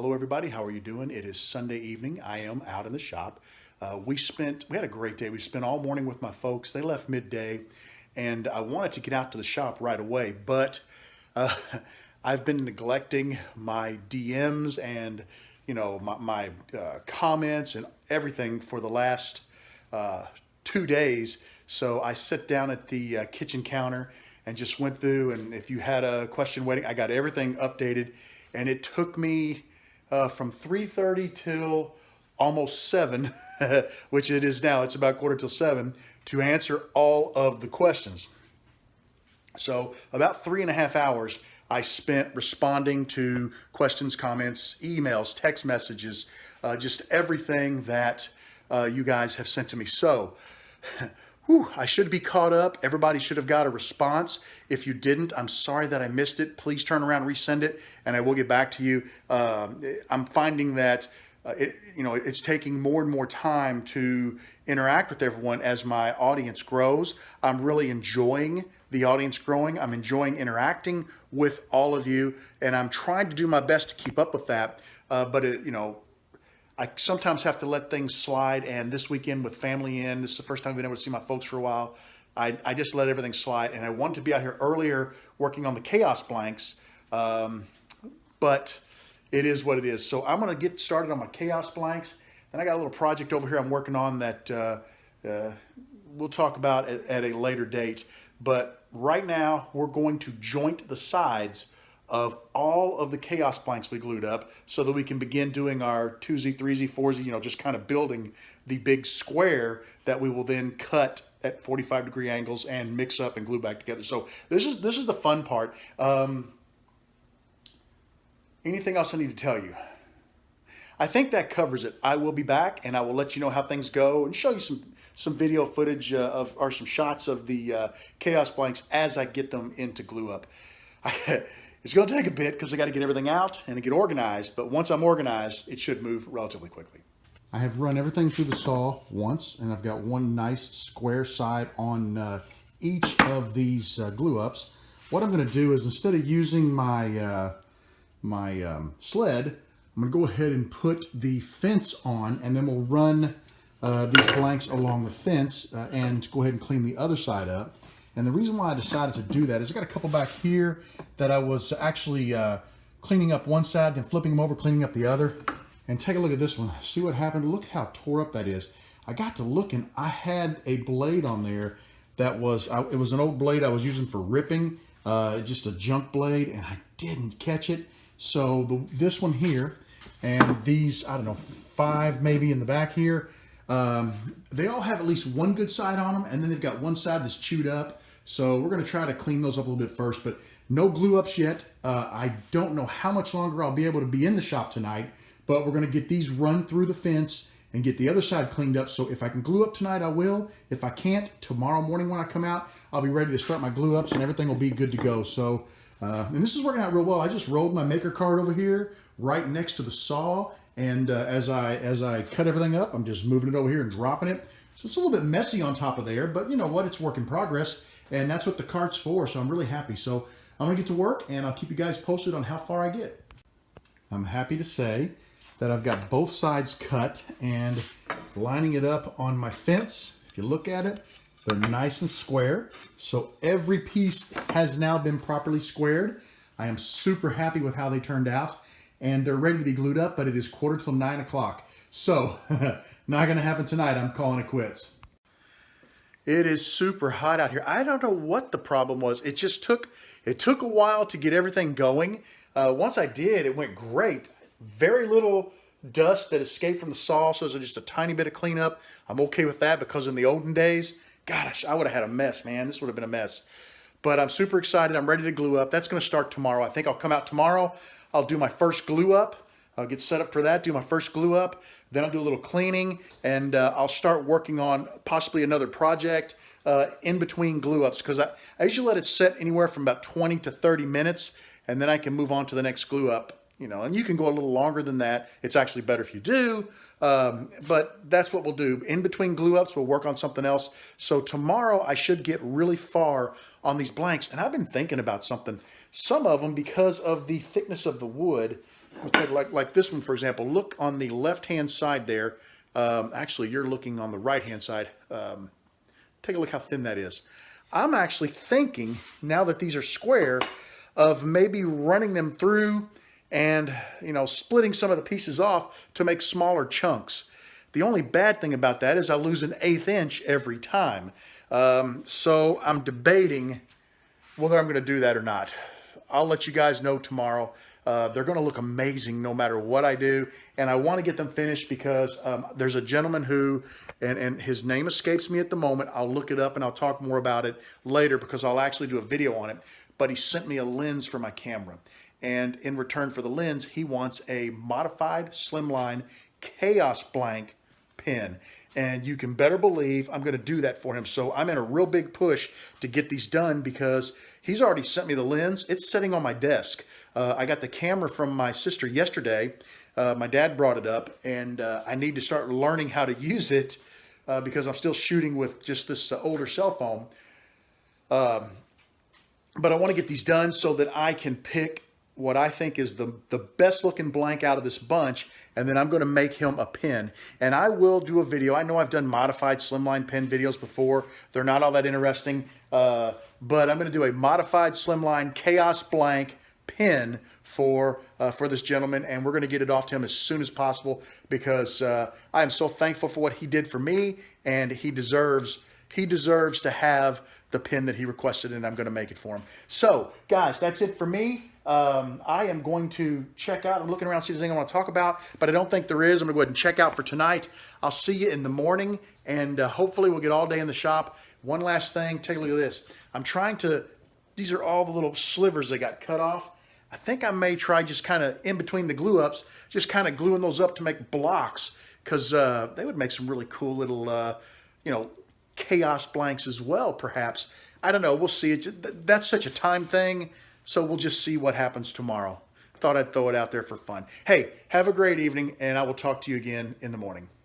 Hello everybody, how are you doing? It is Sunday evening. I am out in the shop. We had a great day. We spent all morning with my folks. They left midday and I wanted to get out to the shop right away, but uh, I've been neglecting my DMs and my comments and everything for the last 2 days. So I sat down at the kitchen counter and just went through, and if you had a question waiting, I got everything updated, and it took me from 3:30 till almost 7, which it is now. It's about quarter till 7 to answer all of the questions. So about 3.5 hours I spent responding to questions, comments, emails, text messages, just everything that you guys have sent to me. So I should be caught up. Everybody should have got a response. If you didn't, I'm sorry that I missed it. Please turn around, resend it, and I will get back to you. I'm finding that it's taking more and more time to interact with everyone as my audience grows. I'm really enjoying the audience growing. I'm enjoying interacting with all of you, and I'm trying to do my best to keep up with that. But I sometimes have to let things slide, and this weekend with family in, this is the first time I've been able to see my folks for a while. I just let everything slide, and I wanted to be out here earlier working on the chaos blanks, but it is what it is. So I'm going to get started on my chaos blanks, and I got a little project over here I'm working on that we'll talk about at a later date. But right now, we're going to joint the sides of all of the chaos blanks we glued up so that we can begin doing our 2Z, 3Z, 4Z, just kind of building the big square that we will then cut at 45-degree angles and mix up and glue back together. So this is the fun part. Anything else I need to tell you? I think that covers it. I will be back and I will let you know how things go and show you some video footage or some shots of the chaos blanks as I get them into glue up. It's going to take a bit because I got to get everything out and get organized, but once I'm organized, it should move relatively quickly. I have run everything through the saw once, and I've got one nice square side on each of these glue ups. What I'm going to do is, instead of using my sled, I'm going to go ahead and put the fence on, and then we'll run these blanks along the fence and go ahead and clean the other side up. And the reason why I decided to do that is I got a couple back here that I was actually cleaning up one side, then flipping them over, cleaning up the other. And take a look at this one. See what happened? Look how tore up that is. I got to looking. I had a blade on there that was, it was an old blade I was using for ripping, just a junk blade, and I didn't catch it. So this one here, and these, I don't know, 5 maybe in the back here, they all have at least one good side on them, and then they've got one side that's chewed up. So we're going to try to clean those up a little bit first, but no glue ups yet. I don't know how much longer I'll be able to be in the shop tonight, but we're going to get these run through the fence and get the other side cleaned up. So if I can glue up tonight, I will. If I can't, tomorrow morning when I come out, I'll be ready to start my glue ups and everything will be good to go. So, and this is working out real well. I just rolled my maker card over here right next to the saw. And as I cut everything up, I'm just moving it over here and dropping it. So it's a little bit messy on top of there, but you know what? It's work in progress. And that's what the cart's for, so I'm really happy. So I'm going to get to work, and I'll keep you guys posted on how far I get. I'm happy to say that I've got both sides cut and lining it up on my fence. If you look at it, they're nice and square. So every piece has now been properly squared. I am super happy with how they turned out, and they're ready to be glued up, but it is 8:45. So not going to happen tonight. I'm calling it quits. It is super hot out here. I don't know what the problem was. It took a while to get everything going. Once I did, it went great. Very little dust that escaped from the saw, so there's just a tiny bit of cleanup. I'm okay with that because in the olden days, gosh, I would have had a mess, man. This would have been a mess. But I'm super excited. I'm ready to glue up. That's going to start tomorrow. I think I'll come out tomorrow. I'll do my first glue up. I'll get set up for that, do my first glue up, then I'll do a little cleaning, and I'll start working on possibly another project in between glue ups, because I usually let it set anywhere from about 20 to 30 minutes, and then I can move on to the next glue up, and you can go a little longer than that. It's actually better if you do, but that's what we'll do. In between glue ups, we'll work on something else. So tomorrow I should get really far on these blanks, and I've been thinking about something. Some of them, because of the thickness of the wood, Okay, like this one, for example, look on the left-hand side there. Actually, you're looking on the right-hand side. Take a look how thin that is. I'm actually thinking, now that these are square, of maybe running them through and, you know, splitting some of the pieces off to make smaller chunks. The only bad thing about that is I lose an 1/8 inch every time. So I'm debating whether I'm going to do that or not. I'll let you guys know tomorrow. They're going to look amazing no matter what I do. And I want to get them finished because there's a gentleman who, and his name escapes me at the moment. I'll look it up and I'll talk more about it later because I'll actually do a video on it. But he sent me a lens for my camera. And in return for the lens, he wants a modified slimline Chaos Blank pen. And you can better believe I'm going to do that for him. So I'm in a real big push to get these done because he's already sent me the lens. It's sitting on my desk. I got the camera from my sister yesterday. My dad brought it up, and I need to start learning how to use it because I'm still shooting with just this older cell phone. But I want to get these done so that I can pick what I think is the best looking blank out of this bunch, and then I'm going to make him a pen. And I will do a video. I know I've done modified slimline pen videos before. They're not all that interesting, but I'm going to do a modified slimline Chaos Blank pen for this gentleman, and we're going to get it off to him as soon as possible because I am so thankful for what he did for me, and he deserves to have the pen that he requested, and I'm going to make it for him. So, guys, that's it for me. I am going to check out. I'm looking around to see if there's anything I want to talk about, but I don't think there is. I'm going to go ahead and check out for tonight. I'll see you in the morning, and hopefully we'll get all day in the shop. One last thing, take a look at this. I'm trying to, these are all the little slivers that got cut off. I think I may try just kind of in between the glue ups, just kind of gluing those up to make blocks because they would make some really cool little, you know, Chaos Blanks as well, perhaps. I don't know. We'll see. That's such a time thing. So we'll just see what happens tomorrow. Thought I'd throw it out there for fun. Hey, have a great evening, and I will talk to you again in the morning.